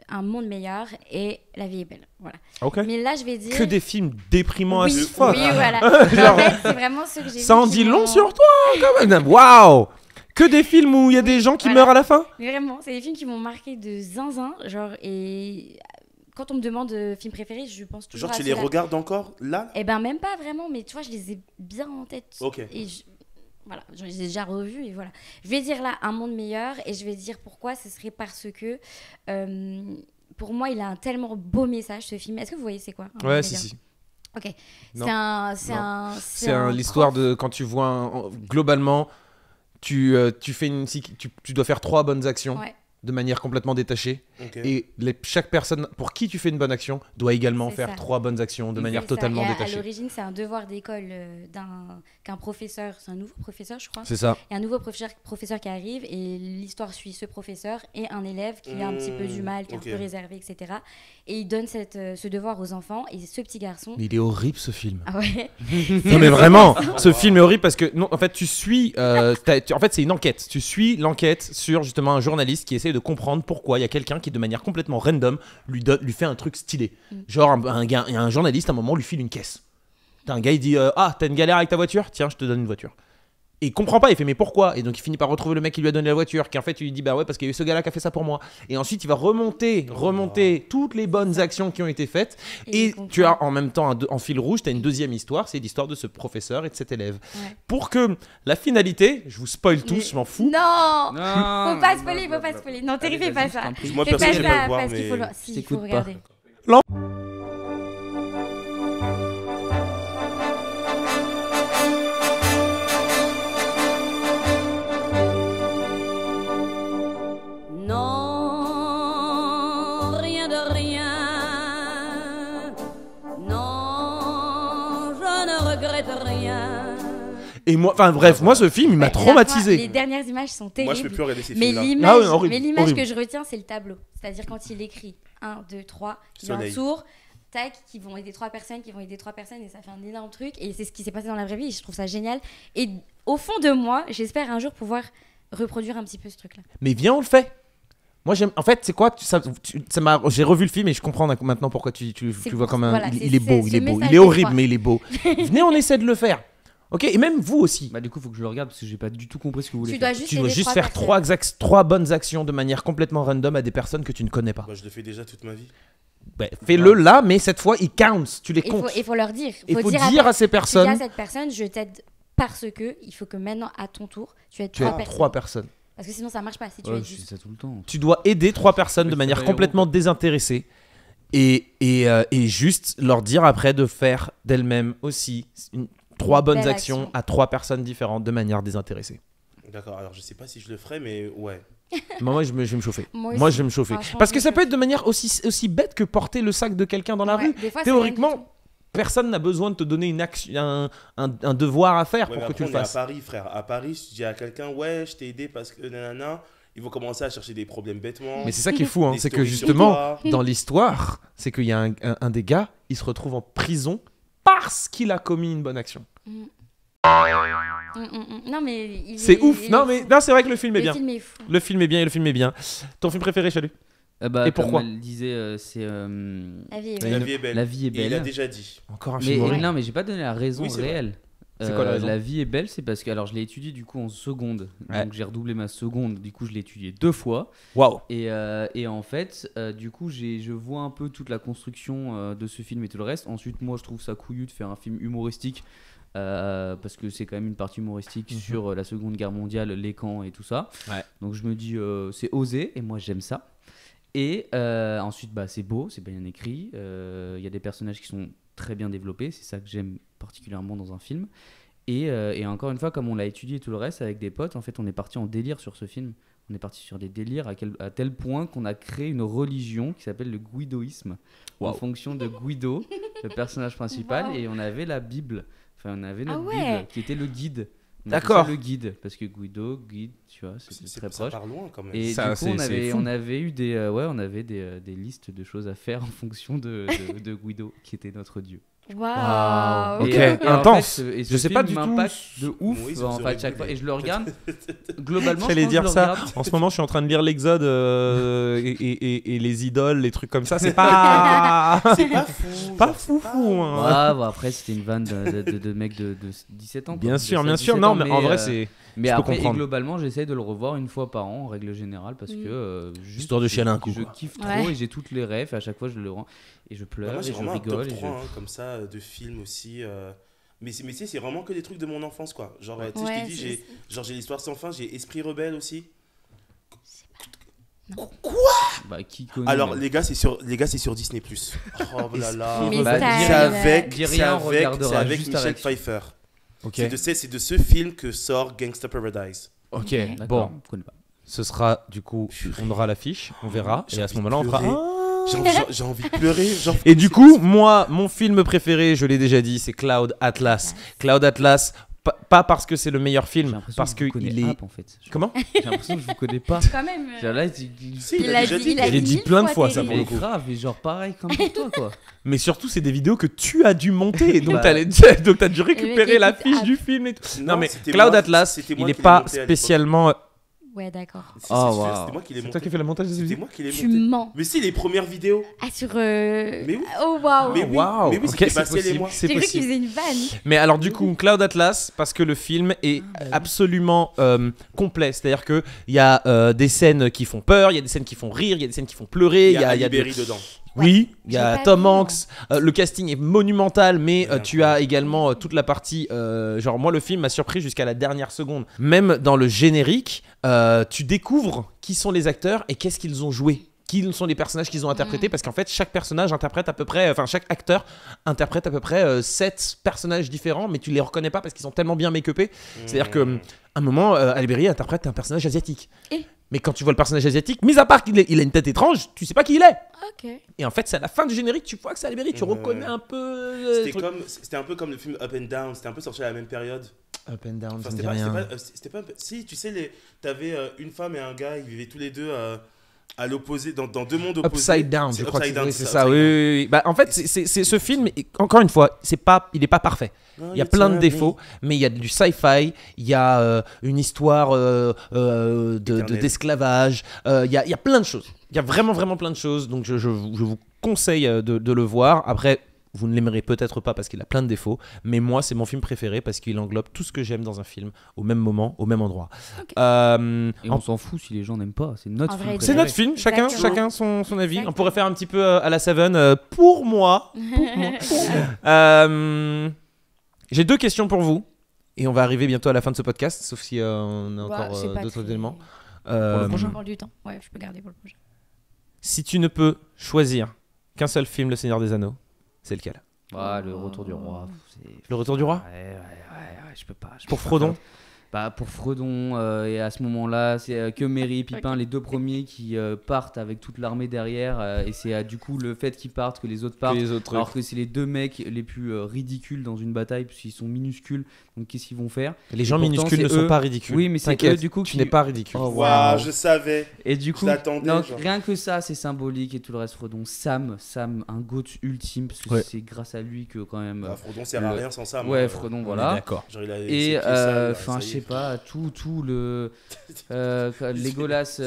Un Monde Meilleur et La Vie est Belle. Voilà. Ok. Mais là, je vais dire... Que des films déprimants oui, as fuck. oui, voilà. Mais Genre- en fait, c'est vraiment ceux que j'ai Ça en vus qui dit long m'ont- sur toi, quand même. Waouh! Que des films où il y a des gens qui Voilà. meurent à la fin? Mais vraiment, c'est des films qui m'ont marqué de zinzin. Genre, et quand on me demande film préféré, je pense toujours Genre, tu à les ceux-là. regardes encore là? Eh ben, même pas vraiment, mais tu vois, je les ai bien en tête. Ok. Et voilà, je les ai déjà revus et voilà. Je vais dire là Un Monde Meilleur et je vais dire pourquoi. Ce serait parce que pour moi, il a un tellement beau message ce film. Est-ce que vous voyez c'est quoi Un Monde Ouais, si, Meilleur si. Ok. Non. C'est l'histoire prof. de quand tu vois globalement, tu fais tu dois faire 3 bonnes actions Ouais. de manière complètement détachée Ok. Et chaque personne pour qui tu fais une bonne action doit également C'est faire ça. 3 bonnes actions de C'est manière ça. totalement Et à détachée. l'origine, c'est un devoir d'école qu'un professeur, c'est un nouveau professeur, je crois. C'est ça. Il y a un nouveau professeur qui arrive et l'histoire suit ce professeur et un élève qui a un petit peu du mal, qui est ok. un peu réservé, etc. Et il donne ce devoir aux enfants et ce petit garçon. Mais il est horrible ce film. Ah ouais. Non mais vraiment, ce film est horrible parce que non, en fait tu suis, en fait c'est une enquête. Tu suis l'enquête sur justement un journaliste qui essaie de comprendre pourquoi il y a quelqu'un qui de manière complètement random lui fait un truc stylé. Genre un gars, il y a un journaliste à un moment lui file une caisse. T'as un gars il dit t'as une galère avec ta voiture, tiens je te donne une voiture. Et il comprend pas, il fait mais pourquoi? Et donc il finit par retrouver le mec qui lui a donné la voiture, qui en fait il lui dit bah ouais parce qu'il y a eu ce gars-là qui a fait ça pour moi. Et ensuite il va remonter toutes les bonnes actions qui ont été faites. Et Et il comprend. tu as en même temps en fil rouge, tu as une deuxième histoire, c'est l'histoire de ce professeur et de cet élève. Ouais. Pour que la finalité, je vous spoil tous, Mais- je m'en fous. Non. Non, Faut pas spoiler, faut pas spoiler. Non, Allez, terrifiez vas-y, pas je t'en ça. prie. Moi, Fais perso, pas je vais ça pas le voir, parce qu'il faut mais- si, il t'écoute faut pas. regarder. Non, rien de rien. Non, je ne regrette rien. Et moi, enfin bref, moi ce film il m'a Ouais, traumatisé. Les dernières images sont Moi, je peux terribles. plus regarder ces Mais films-là. l'image, Ah ouais, horrible, mais l'image horrible. que je retiens, c'est le tableau. C'est-à-dire quand il écrit 1, 2, 3, il y a un Soleil. tour, tac, qui vont aider 3 personnes, qui vont aider 3 personnes, et ça fait un énorme truc. Et c'est ce qui s'est passé dans la vraie vie, et je trouve ça génial. Et au fond de moi, j'espère un jour pouvoir reproduire un petit peu ce truc-là. Mais viens, on le fait. Moi j'aime. En fait, c'est quoi ça m'a. J'ai revu le film et je comprends maintenant pourquoi tu C'est vois pour- comme un. voilà, il c'est- est beau, c'est il ce est beau, message il est que je horrible, crois. mais il est beau. Venez, on essaie de le faire. Ok, et même vous aussi. Bah du coup faut que je le regarde parce que j'ai pas du tout compris ce que vous voulez Tu faire. dois juste Tu dois aider juste 3 faire personnes. 3 bonnes actions de manière complètement random à des personnes que tu ne connais pas. Bah, je le fais déjà toute ma vie. Ouais, fais-le là, mais cette fois, il counts. Tu les Il comptes. faut leur dire. Il faut dire dire à ces tu dis personnes, à cette personne, je t'aide parce que il faut que maintenant, à ton tour, tu aides tu 3 as personnes. 3 personnes. Parce que sinon, ça marche pas si tu Ouais, aides je fais juste. ça tout le temps. Tu dois aider 3 personnes de Mais manière c'est pas complètement désintéressée et juste leur dire après de faire d'elles-mêmes aussi 3 Une bonnes belle actions action. à 3 personnes différentes de manière désintéressée. D'accord, alors je sais pas si je le ferai, mais ouais. Moi, je vais me chauffer. Moi Moi, aussi. je vais me chauffer. Franchement, Parce je que me ça peut chauffe. être de manière aussi bête que porter le sac de quelqu'un dans la Ouais, rue. des fois, c'est rien du tout. Théoriquement, personne n'a besoin de te donner une action, un devoir à faire Ouais, pour mais que tu après, le on est à fasses. Paris, frère. À Paris, je dis à quelqu'un, ouais, je t'ai aidé parce que nanana. Ils vont commencer à chercher des problèmes bêtement. Mais c'est ça qui est fou, hein, Des c'est que stories sur justement, toi. dans l'histoire, c'est qu'il y a un des gars, il se retrouve en prison parce qu'il a commis une bonne action. Non, mais C'est ouf. il Non, est mais fou. non, c'est vrai que le film est Le bien. film est fou. Le film est bien et le film est bien. Ton film préféré, Chalut? Bah, Et pourquoi comme elle disait, c'est La vie est Mais La belle. vie est belle. La vie est Et il a belle. déjà dit. Encore un Mais film horrible. non, mais j'ai pas donné la raison Oui, c'est vrai. réelle. C'est quoi la raison La vie est belle, c'est parce que alors je l'ai étudié du coup en seconde. Ouais. Donc j'ai redoublé ma seconde. Du coup je l'ai étudié 2 fois. Waouh. Et en fait, du coup je vois un peu toute la construction de ce film et tout le reste. Ensuite, moi je trouve ça couillu de faire un film humoristique. Parce que c'est quand même une partie humoristique sur la Seconde Guerre mondiale, les camps et tout ça. Ouais. Donc je me dis c'est osé et moi j'aime ça. Et ensuite bah, c'est beau, c'est bien écrit. Il y a des personnages qui sont très bien développés, c'est ça que j'aime particulièrement dans un film. Et encore une fois, comme on l'a étudié tout le reste avec des potes, en fait on est parti en délire sur ce film. On est parti sur des délires à tel point qu'on a créé une religion qui s'appelle le guidoïsme. En Wow. fonction de Guido, le personnage principal, Wow. et on avait la Bible. Enfin, on avait notre Ah ouais. Bible qui était le guide. On appelait D'accord. ça le guide, parce que Guido, guide, tu vois, c'est très Ça proche. part loin quand même. Et Ça, du coup, on c'est avait, fou. on avait eu on avait des listes de choses à faire en fonction de Guido, qui était notre dieu. Waouh. Ok. Et en Intense. fait, Je sais pas du tout. m'impacte de ouf Oui, en c'est fait, chaque fois. rigolé. Et je le regarde. Globalement, J'allais je pense que dire je le ça. regarde. En ce moment, je suis en train de lire l'Exode et les idoles, les trucs comme ça. C'est pas. C'est pas fou. Pas genre, fou, c'est fou. hein. Ouais, bon, après, c'était une vanne de mec de 17 ans. quoi. Bien De sûr, 16, bien sûr. 17 Non, ans, mais en vrai, euh, c'est. Mais Je peux après, et comprendre. globalement, j'essaye de le revoir une fois par an, en règle générale, parce Mm. que juste, Histoire de chialer un coup, Je quoi. kiffe trop Ouais. et j'ai toutes les refs. Et à chaque fois, je le rends et je Bah, pleure moi, et j'ai je vraiment un top rigole. 3 hein, comme ça de films aussi. Mais tu sais, c'est vraiment que des trucs de mon enfance, quoi. Genre, tu sais, Ouais, je t'ai dit, j'ai l'histoire sans fin, j'ai Esprit Rebelle aussi. Bah, qui connaît Alors, même. les gars, c'est sur Disney+. Oh là là. Mais Bah, style. dis C'est avec, dis c'est rien, on avec, regardera c'est avec juste Michel avec- Pfeiffer. Ok. C'est de ce film que sort Gangsta Paradise. Ok. D'accord, Bon. je connais pas. ce sera du coup, on aura l'affiche, on verra, et à ce moment-là, on fera. J'ai envie de pleurer. Et du coup, moi, mon film préféré, je l'ai déjà dit, c'est Cloud Atlas. Cloud Atlas, pas parce que c'est le meilleur J'ai film, l'impression parce que je vous qu'il connais est. App, en fait. Comment? J'ai l'impression que je vous connais pas. Quand même. Genre là, Si, Il a dit, il a J'ai dit mille plein de fois ça, Terry. pour le mais coup. grave, mais genre pareil comme pour toi quoi. Mais surtout, c'est des vidéos que tu as dû monter, donc Bah. t'as dû récupérer écoute, l'affiche App. du film et tout. Non, mais c'était Cloud moi- Atlas, c'était moi il est qui l'ai pas monté à l'époque. spécialement. Ouais, d'accord. C'est Oh, sûr, wow. c'était moi qui l'ai C'est toi monté. qui as fait le montage de cette C'était vidéo? moi qui l'ai Tu monté. mens. Mais si, les premières vidéos. Ah, sur. Mais oui. Oh, waouh. Mais oui, Waouh, mais oui, ok, c'était c'est Bastien et possible. moi. C'est J'ai cru qu'il possible. faisait une vanne. Mais alors du coup, Cloud Atlas, parce que le film est absolument complet, c'est-à-dire que il y a des scènes qui font peur, il y a des scènes qui font rire, il y a des scènes qui font pleurer, Il y a des- Berry dedans. Oui, il y J'ai a pas Tom vu, Hanks, le casting est monumental, mais Ouais, tu as également toute la partie, genre moi le film m'a surpris jusqu'à la dernière seconde. Même dans le générique, tu découvres qui sont les acteurs et qu'est-ce qu'ils ont joué. Qui sont les personnages qu'ils ont interprétés, parce qu'en fait chaque personnage interprète à peu près, enfin chaque acteur interprète à peu près 7 personnages différents, mais tu les reconnais pas parce qu'ils sont tellement bien make-upés. C'est-à-dire que à un moment, Halle Berry interprète un personnage asiatique. Et Mais quand tu vois le personnage asiatique, mis à part qu'il a une tête étrange, tu sais pas qui il est. Ok. Et en fait, c'est à la fin du générique, tu vois que c'est Halle Berry, tu reconnais un peu. C'était un peu comme le film Up and Down, c'était un peu sorti à la même période. Up and down, Enfin, ça me c'était dit pas, rien. c'était pas, si, tu sais, t'avais une femme et un gars, ils vivaient tous les deux à l'opposé, dans deux mondes opposés. Upside down, je C'est crois que Upside Down, c'est ça. Upside Oui, Down. oui, oui. Bah, en fait, c'est ce film, encore une fois, il est pas parfait. Non, Il y a it's plein de not défauts, mais il y a du sci-fi, il y a une histoire Éternelle. d'esclavage, il y a plein de choses. Il y a vraiment, vraiment plein de choses. Donc, je vous conseille de le voir. Après, vous ne l'aimerez peut-être pas parce qu'il a plein de défauts, mais moi, c'est mon film préféré parce qu'il englobe tout ce que j'aime dans un film au même moment, au même endroit. Ok. Et on s'en fout si les gens n'aiment pas, c'est notre En film vrai, C'est préféré. notre film, chacun Exactement. son avis. Exactement. On pourrait faire un petit peu à la Seven. Pour moi, j'ai 2 questions pour vous. Et on va arriver bientôt à la fin de ce podcast, sauf si on a encore c'est pas d'autres très- éléments. Pour le Euh, encore du temps. Ouais, je peux garder pour le prochain. si tu ne peux choisir qu'un seul film, Le Seigneur des Anneaux, c'est lequel? Ah, le retour du roi. Le Retour du Roi? Ouais, je peux pas. Pour Frodon? Bah, pour Frodon, et à ce moment-là, c'est que Merry et Pipin, les deux premiers qui partent avec toute l'armée derrière, et c'est du coup le fait qu'ils partent que les autres partent. les autres Alors que c'est les deux mecs les plus ridicules dans une bataille, puisqu'ils sont minuscules, donc qu'est-ce qu'ils vont faire? Les gens pourtant, minuscules c'est ne sont eux- pas ridicules. Oui, mais c'est T'inquiète, eux, du coup, tu qui- n'es pas ridicule. Oh, Waouh, wow. je savais. Et du coup, l'attendais, donc, genre. rien que ça, c'est symbolique et tout le reste, Frodon. Sam, un GOAT ultime, parce que Ouais. c'est grâce à lui que quand même. Bah, Frodon sert à le- rien sans ça. Ouais, Frodon, voilà. D'accord. Genre, il a ses Et pieds sales, enfin, ça je y est. sais pas, tout le Legolas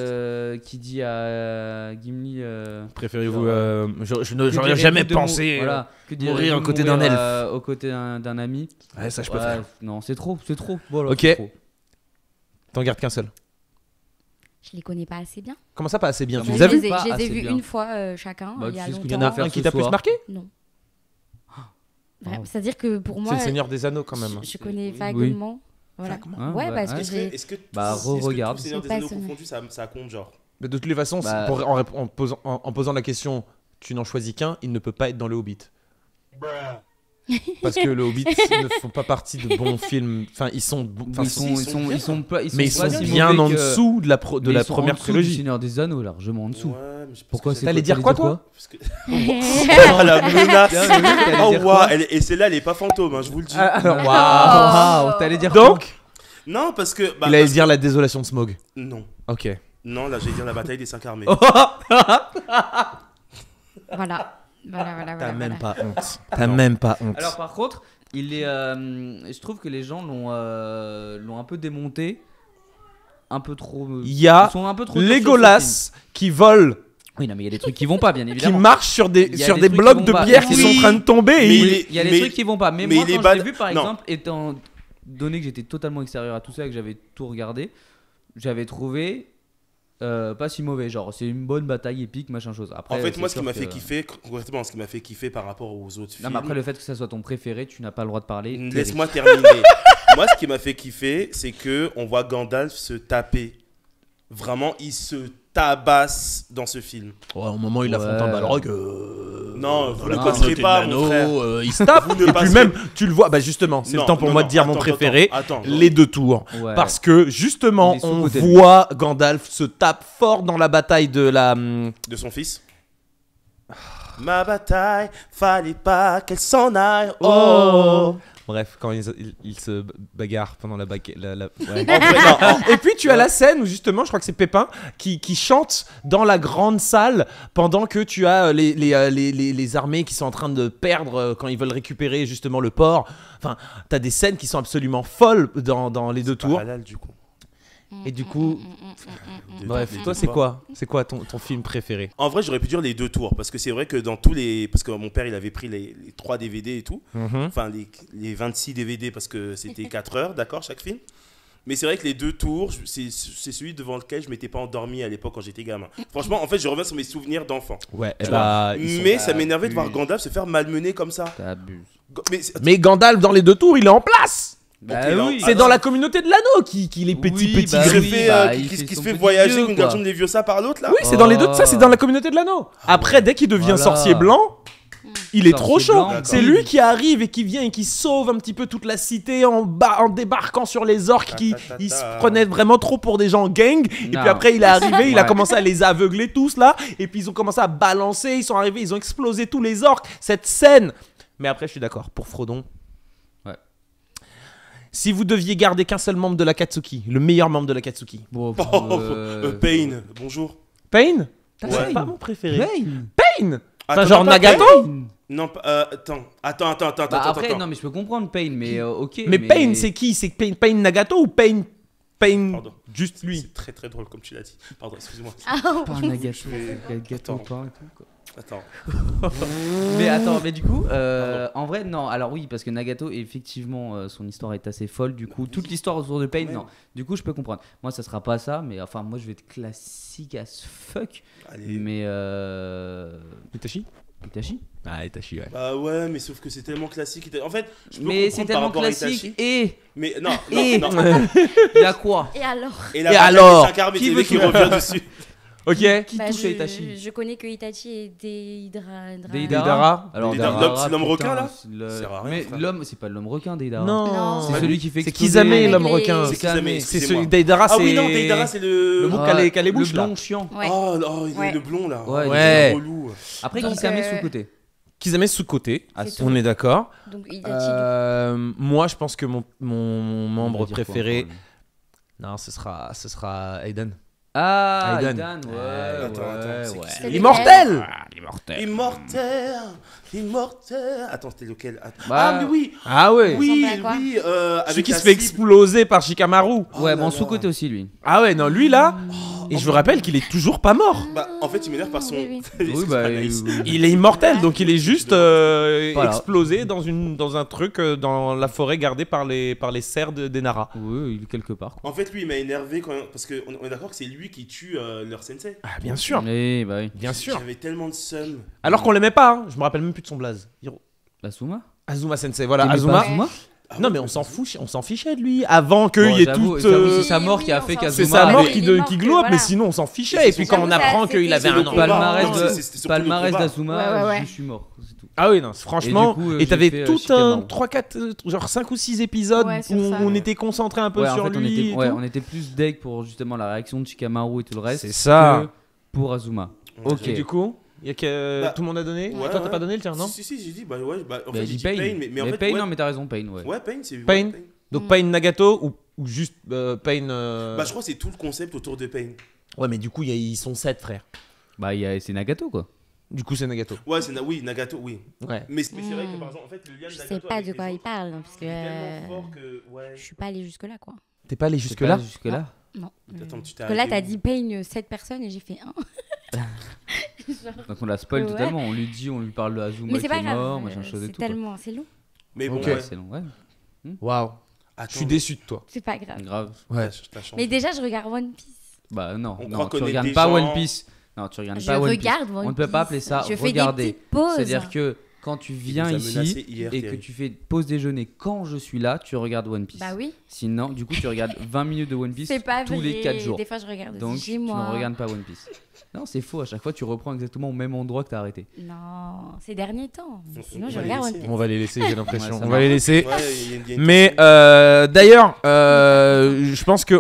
qui dit à Gimli. Préférez-vous Genre, je que n'aurais direz-vous jamais de pensé voilà, que mourir direz-vous aux côtés mourir, d'un elfe. aux côtés d'un ami. Ouais, ça je peux Ouais, faire. Non, c'est trop. Voilà, Ok. c'est trop. T'en gardes qu'un seul. Je les connais pas assez bien. Comment ça, pas assez bien? Non, Tu mais les as je vus? les ai, Pas je les ai assez vus bien. une fois chacun, Bah, il y a tu sais ce longtemps. qu'il Il y en a faire un qui ce t'a plus soir. marqué? Non. Bravo. C'est-à-dire que pour moi, C'est le Seigneur des Anneaux quand même. je connais Oui. vaguement. Voilà. Hein, Ouais, bah, parce ouais. que Est-ce que, j'ai. est-ce que, Bah, est-ce que re-regarde. tout Seigneur des C'est pas Anneaux sonné. confondu, ça compte genre. Mais de toutes les façons, Bah- en posant la question, tu n'en choisis qu'un, il ne peut pas être dans le Hobbit. Parce que le Hobbit ne font pas partie de bons films. Enfin, ils sont, Ils sont pas mais ils pas sont si bien mauvais en que- dessous de la mais la ils sont en première dessous du trilogie. Seigneur des Anneaux, largement en dessous. Ouais, mais je- Pourquoi parce c'est que- T'allais dire quoi, toi? Parce que... Oh, la menace. T'allais Oh, dire waouh, quoi et celle-là, elle est pas fantôme, hein, je vous le dis. Alors, Waouh, t'allais dire quoi? Donc, Non, parce que. Bah, il allait parce- dire la désolation de Smaug. Non. Ok. Non, là, j'allais dire la bataille des 5 armées. Voilà. Voilà. T'as même voilà. pas honte. T'as même pas honte. Alors par contre, je trouve que les gens l'ont un peu démonté, un peu trop. Il y a ils sont un peu trop durs sur ce Legolas qui vole, film. Oui, non, mais il y a des trucs qui vont pas, bien qui évidemment. marche sur des Il y a des trucs blocs qui de vont pas. pierre Mais qui c'est sont en des- train de tomber. Et mais il- il est- Il y a des mais- trucs qui vont pas. Mais mais moi, il est quand je l'ai bad- vu, par non. exemple, étant donné que j'étais totalement extérieur à tout ça et que j'avais tout regardé, j'avais trouvé pas si mauvais. Genre, c'est une bonne bataille épique, machin chose. Après, En fait, c'est moi, ce qui sûr m'a que- fait kiffer, concrètement, ce qui m'a fait kiffer par rapport aux autres Non, films. mais après, le fait que ça soit ton préféré, tu n'as pas le droit de parler. Laisse-moi terminer. Moi, ce qui m'a fait kiffer, c'est que on voit Gandalf se taper. Vraiment, il se tabasse dans ce film. Ouais, au moment où il Ouais. affronte un Balrog. Non, vous ne la connaissez pas, mon frère. Il se tape. Vous ne Et puis passerez- même, tu le vois, bah justement, c'est le Non, temps pour non, moi non, de dire mon attends, préféré, attends, les 2 tours. Ouais. Parce que justement, Il est on sous-côté, lui. voit Gandalf se tape fort dans la bataille de la... De son fils. Ma bataille, fallait pas qu'elle s'en aille. Oh. Bref, quand il se bagarre pendant la bagarre. Ouais. En vrai, non, Et puis tu as la scène où justement, je crois que c'est Pépin qui chante dans la grande salle pendant que tu as les armées qui sont en train de perdre quand ils veulent récupérer justement le port. Enfin, t'as des scènes qui sont absolument folles dans les 2 pas tours. halal, du coup. Et du coup, bref, Les toi deux c'est tours. quoi? C'est quoi ton film préféré? En vrai, j'aurais pu dire les 2 tours parce que c'est vrai que dans tous les. Parce que mon père, il avait pris les 3 DVD et tout. Enfin, les 26 DVD parce que c'était 4 heures, d'accord, chaque film. Mais c'est vrai que les 2 tours, c'est celui devant lequel je m'étais pas endormi à l'époque quand j'étais gamin. Franchement, en fait, je reviens sur mes souvenirs d'enfant. Ouais, Tu bah, Mais ça m'énervait de voir Gandalf se faire malmener comme ça. T'abuses. mais Gandalf dans les 2 tours, il est en place. Bah Ok, là, oui. C'est dans la communauté de l'anneau qu'il est petit. Oui, bah Qui se oui, fait, bah, qui il fait se son fait petit voyager jeu, une quoi. garçon de Léviosa par l'autre là. Oui, c'est dans les 2, ça c'est dans la communauté de l'anneau. Après, dès qu'il devient Voilà. sorcier blanc, il est trop Sorcier chaud. blanc, C'est d'accord. lui qui arrive et qui vient et qui sauve un petit peu toute la cité en débarquant sur les orques qui ils se prenaient vraiment trop pour des gens gang. Et Non. puis après, il est arrivé, il a Ouais. commencé à les aveugler tous là. Et puis ils ont commencé à balancer, ils sont arrivés, ils ont explosé tous les orques. Cette scène. Mais après, je suis d'accord, pour Frodon. Ouais. Si vous deviez garder qu'un seul membre de la Katsuki, le meilleur membre de la Katsuki. Bon, Pain, bonjour. Pain? Ouais. C'est pas mon préféré. Pain. Pain? Enfin, Attends, genre pas Nagato? Pain Non, attends. Bah après, non, mais je peux comprendre Pain, mais ok. Mais Pain, c'est qui? C'est Pain Nagato ou Pain Pardon. juste lui? C'est très très drôle comme tu l'as dit. Pardon, excuse-moi. pas un Nagato, gâteau Attends. pain et tout, quoi. Attends. Mais attends, mais du coup, en vrai, non. Alors oui, parce que Nagato, effectivement, son histoire est assez folle. Du coup, toute l'histoire autour de Pain, Ouais. non. Du coup, je peux comprendre. Moi, ça sera pas ça, mais enfin, moi, je vais être classique as fuck. Allez. Mais Itachi? Itachi. Ah, Itachi, ouais. Bah ouais, mais sauf que c'est tellement classique. En fait, je peux Mais comprendre c'est par tellement rapport à classique. Itachi, Et Mais non, Et- non. il y a quoi? Et alors Et Et la alors Qui veut qui tout- revient dessus. Ok. Qui Bah, touche à Itachi? je connais que Itachi et Deidara. Deidara. Alors, Deidara, Deidara, c'est l'homme putain, requin, là c'est le- Ça sert à rien, Mais frère. l'homme, c'est pas l'homme requin, Deidara. Non. C'est Ouais. celui qui fait C'est exploser- Kizame, Avec l'homme les- requin. C'est Kizame, C'est excusez-moi. Deidara, Ah c'est. oui, non, Deidara, c'est Le le. bouc à les bouches, le là. blond chiant. Ouais. Oh, il est Ouais. le blond là. Ouais, Oh, ouais. il est relou. Après, Donc, Kizame sous le côté. Kizame sous-côté. Ah, C'est On est d'accord. Donc Itachi. Moi, je pense que mon On membre va dire quoi, préféré. encore, lui Non, ce sera Aiden. Ah, Aiden. Aidan, ouais, Attends, c'est qui, c'est lequel L'immortel. Immortel. Attends, c'était lequel? Attends. Bah, Ah, mais oui. Ah ouais. Oui, ressemble à quoi oui. Celui Avec qui la se fait cible. exploser par Shikamaru. Oh Ouais, là bon, là. sous-côté aussi, lui. Ah ouais, non, lui là. Et je vous rappelle qu'il est toujours pas mort. Bah, en fait, il m'énerve par son. Oui, Oui, bah, Il est immortel, donc il est juste Voilà. explosé dans un truc dans la forêt gardée par les cerfs des Nara. Oui, il est quelque part. Quoi. En fait, lui, il m'a énervé parce qu'on est d'accord que c'est lui qui tue leur sensei. Ah, bien sûr. Oui, bah oui. Bien sûr. J'avais tellement de seum. Alors qu'on l'aimait pas, hein. Je me rappelle même plus de son blaze. Asuma. Azuma Sensei, voilà. T'aimais Azuma. pas Asuma. Non, mais on s'en fichait de lui avant qu'il Bon, y ait j'avoue, toute. j'avoue, Oui, c'est sa mort oui, qui a on fait s'en qu'Azuma. C'est sa mort Il est mort qui que globe, mais voilà. sinon on s'en fichait. Et Et puis quand on surtout, apprend ça, qu'il avait c'était un le enfant. Palmarès Non, de- c'était surtout palmarès le combat. d'Azuma, Ouais, ouais. je suis mort. C'est tout. Ah oui, non, franchement. Et du coup, Et j'ai t'avais fait, tout un Shikamaru. 3, 4, genre 5 ou 6 épisodes Ouais, où sur ça. on était concentré un peu Ouais, en sur fait, lui. et tout. on était plus deg pour justement la réaction de Shikamaru et tout le reste. C'est ça. que pour Azuma. Ouais, Ok. Et du coup, il y a que Bah, tout le monde a donné. ouais, Toi, t'as ouais. pas donné le tien, non? Si, j'ai dit, bah ouais, en Bah, fait, il j'ai dit dit Pain. Pain, mais en fait, Pain, ouais. non, mais t'as raison, Pain, ouais. Ouais, Pain, c'est. Pain. ouais, Donc Pain Nagato ou juste Pain. Bah, je crois que c'est tout le concept autour de Pain. Ouais, mais du coup, ils sont 7 frères. Bah, c'est Nagato, quoi. Du coup, c'est Nagato. Ouais, oui, Nagato, oui. Ouais. Mais c'est vrai que par exemple, en fait, le lien de Je Nagato sais pas avec de les quoi il autres, parle, hein, parce il est que tellement fort que. Ouais. je suis pas allée jusque là, quoi. T'es pas allé C'est jusque-là? pas Jusque-là. Non. Attends, tu t'es Parce que là, arrêté t'as où dit Pain 7 personnes et j'ai fait 1. Donc on la spoil Ouais. totalement. On lui parle de Azuma Mais qui c'est pas est grave. mort, machin chose et C'est tout. quoi. tellement, c'est long. Mais bon, Ok. ouais. C'est long, ouais. Waouh. Attends, Je suis déçu de toi. C'est pas grave. Grave. Ouais. t'as changé. Mais déjà, je regarde One Piece. Bah non, On non, croit tu connaître regardes des pas gens. One Piece. Non, tu regardes Je pas One Piece. regarde One On ne peut pas Piece. appeler ça Je fais regarder. des petites pauses. C'est-à-dire que Quand tu viens nous a ici menacés hier, et que Thierry. tu fais pause déjeuner quand je suis là, tu regardes One Piece. Bah oui, Sinon, du coup, tu regardes 20 minutes de One Piece c'est pas tous vrai. les 4 jours. Des fois, je regarde Donc, aussi chez tu moi. ne regardes pas One Piece. Non, c'est faux. À chaque fois, tu reprends exactement au même endroit que tu as arrêté. Non, ces derniers temps. Sinon, On je va les regarde One laisser. Piece. On va les laisser, j'ai l'impression. Ouais, ça on va marche. les laisser. Ouais, il y a une Mais question. d'ailleurs, je pense qu'on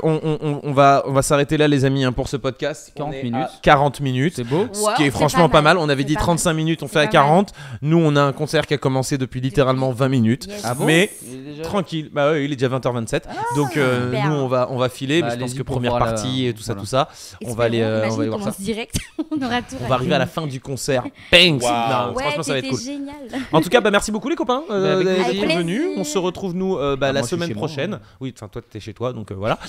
on va s'arrêter là, les amis, hein, pour ce podcast. 40 On est minutes. à 40 minutes. C'est beau. Ce Ouais, qui est c'est franchement pas mal. On avait C'est dit pas 35 minutes, on C'est fait à pas mal. 40. Nous, on a un concert qui a commencé depuis littéralement 20 minutes. Yes. Ah bon Mais Il est déjà là tranquille, bah oui, il est déjà 20h27. Donc super. nous, on va filer. Bah, mais je pense allez-y que pour première voir la- partie et tout ça, voilà. tout ça. On va aller, Espérons, on va aller imagine, voir ça. commence direct. On aura tout On va arriver à la fin du concert. Bang! Wow. Non, Ouais, franchement, ça va être c'était cool. génial. En tout cas, bah, merci beaucoup les copains avec d'être plaisir. venus. On se retrouve nous la moi, je suis semaine chez moi, prochaine. hein. Oui, enfin toi t'es chez toi, donc voilà.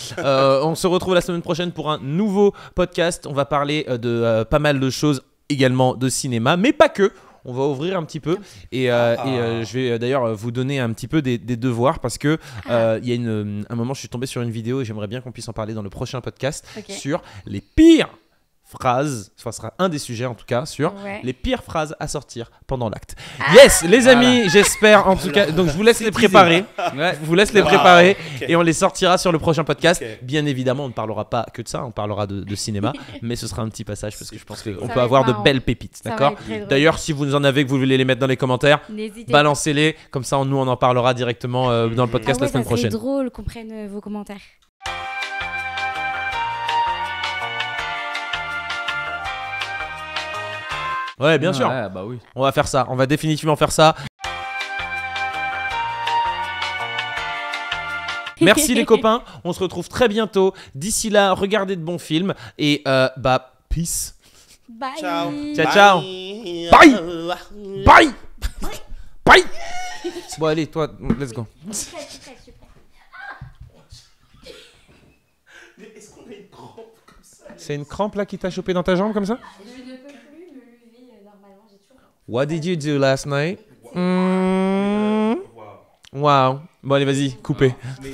On se retrouve la semaine prochaine pour un nouveau podcast. On va parler de pas mal de choses également de cinéma, mais pas que. On va ouvrir un petit peu et je vais d'ailleurs vous donner un petit peu des devoirs parce que il y a un moment je suis tombé sur une vidéo et j'aimerais bien qu'on puisse en parler dans le prochain podcast Ok. sur les pires phrases. Enfin, ce sera un des sujets en tout cas sur Ouais. les pires phrases à sortir pendant l'acte. Yes, les amis, j'espère en tout cas. Donc je vous laisse les préparer. Ouais. Je vous laisse les Wow, préparer ok. et on les sortira sur le prochain podcast. Ok. Bien évidemment, on ne parlera pas que de ça, on parlera de cinéma, mais ce sera un petit passage parce que je pense qu'on Ça peut va avoir être de marrant. belles pépites, Ça va d'accord? être très drôle. D'ailleurs, si vous en avez que vous voulez les mettre dans les commentaires, N'hésitez pas. balancez-les, comme ça nous on en parlera directement dans le Ah podcast ouais, la semaine ça serait prochaine. drôle qu'on prenne vos commentaires. Ouais, bien sûr. Ouais, bah oui. On va faire ça, on va définitivement faire ça. Merci les copains, on se retrouve très bientôt. D'ici là, regardez de bons films et bah peace. Bye. Ciao. Ciao, ciao. Bye. Bye. Bye. Bon allez, toi, let's go. C'est une crampe là qui t'a chopé dans ta jambe comme ça? Je ne peux plus me lever normalement, j'ai toujours. What did you do last night? Wow. Bon allez, vas-y, coupez. Mais